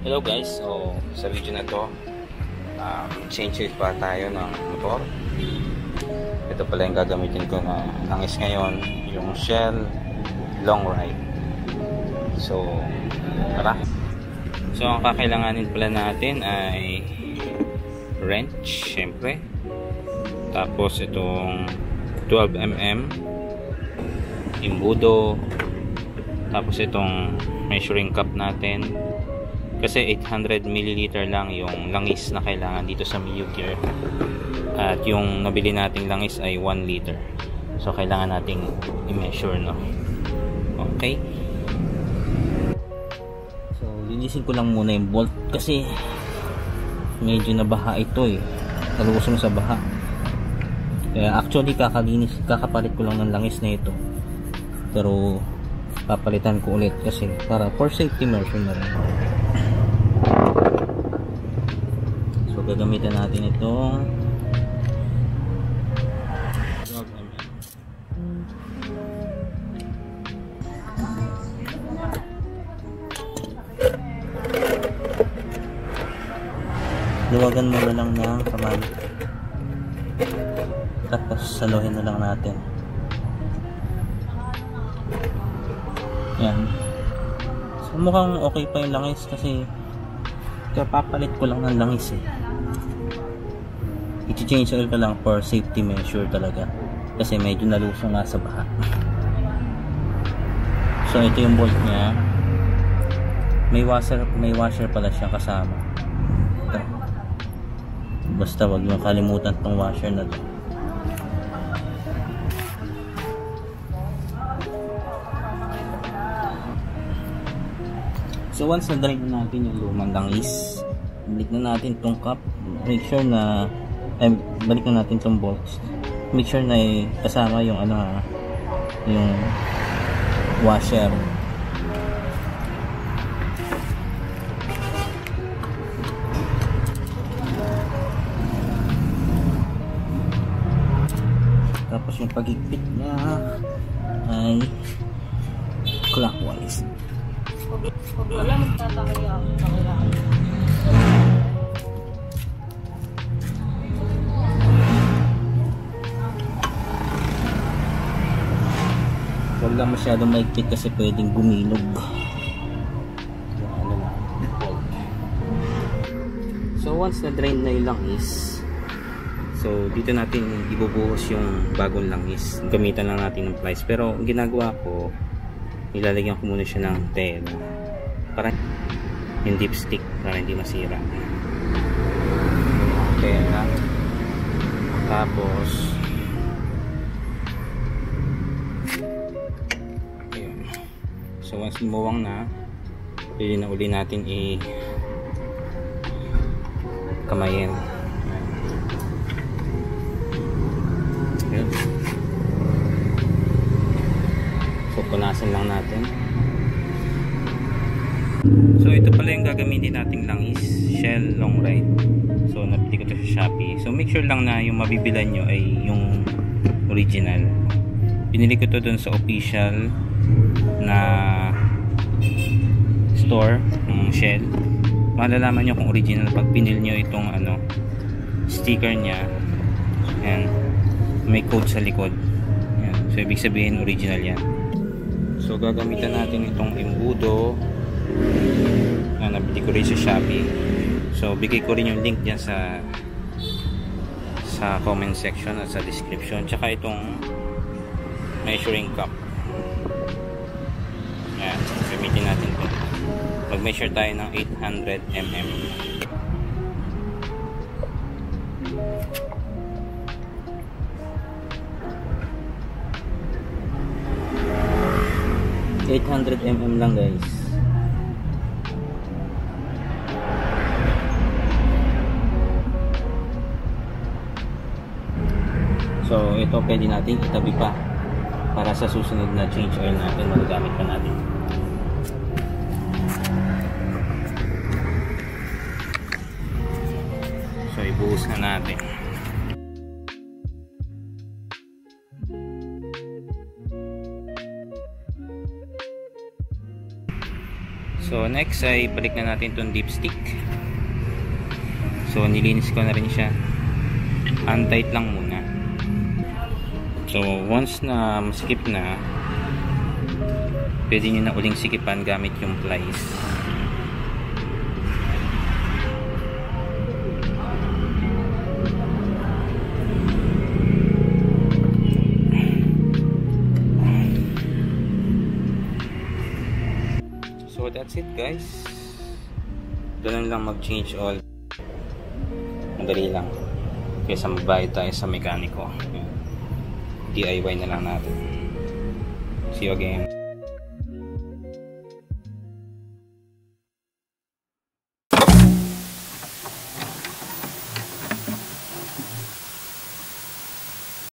Hello guys, so sa video na to change pa tayo ng motor. Ito pala yung gagamitin ko na langis ngayon, yung Shell long ride. So tara. So ang kakailanganin pala natin ay wrench syempre, tapos itong 12mm imbudo, tapos itong measuring cup natin kasi 800 ml lang yung langis na kailangan dito sa Miyug Gear, at yung nabili nating langis ay 1 liter. So kailangan nating i-measure, no? Okay, so linisin ko lang muna yung bolt kasi medyo nabaha ito nalusong sa baha. Kaya actually kakapalit ko lang ng langis na ito, pero papalitan ko ulit kasi para for safety measure na rin. So gagamitan natin itong 12mm. Luwagan mo na lang ng kamay, tapos saluhin na lang natin. Yan. So mukhang okay pa yung langis kasi kapapalit ko lang ng langis i-change oil ko lang for safety measure talaga kasi medyo nalusong nga sa baha. So ito yung bolt nya, may washer pala siya kasama. Ito. Basta wag mo kalimutan tong washer na to. So once na-drain na natin yung lumang langis, balik na natin tong cup, make sure na balik na natin tong bolts, make sure na kasama yung yung washer. Tapos yung pagigpit niya ay clockwise. Wala magtatakaya. Huwag lang masyadong maigpit kasi pwedeng gumilog. So once na drain na yung langis, so dito natin ibubuhos yung bagong langis. Gamitan lang natin ng pliers, pero ang ginagawa ko, ilalagyan ko muna siya ng tela para yung dipstick para hindi masira. Tela, tapos ayun. So once lumuwang na, pwede na uli natin kamayin. Ayun. So punasan lang natin. So ito pala yung gagamitin nating langis, Shell long ride. So nabili ko to sa Shopee. So make sure lang na yung mabibilan nyo ay yung original. Pinili ko to dun sa official na store ng Shell. Malalaman nyo kung original pag pinil nyo itong sticker nya. Ayan, may code sa likod. Ayan. So ibig sabihin original yan. So gagamitan natin itong imbudo na nabili ko rin sa Shopee. So bigay ko rin yung link dyan sa comment section at sa description. Tsaka itong measuring cup. Ayan, gamitin natin ito. Mag-measure tayo ng 800mm. lang guys. So ito pwede natin itabi pa para sa susunod na change oil natin, magagamit pa natin. So ibuhos na natin. So next ay balik na natin itong dipstick. So nilinis ko na rin siya. Untight lang muna. So once na masikip na, pwede nyo na uling sikipan gamit yung plies. So that's it guys. Doon lang mag-change oil. Madali lang. Kaysa magbayad tayo sa mekaniko. DIY na lang natin. See you again.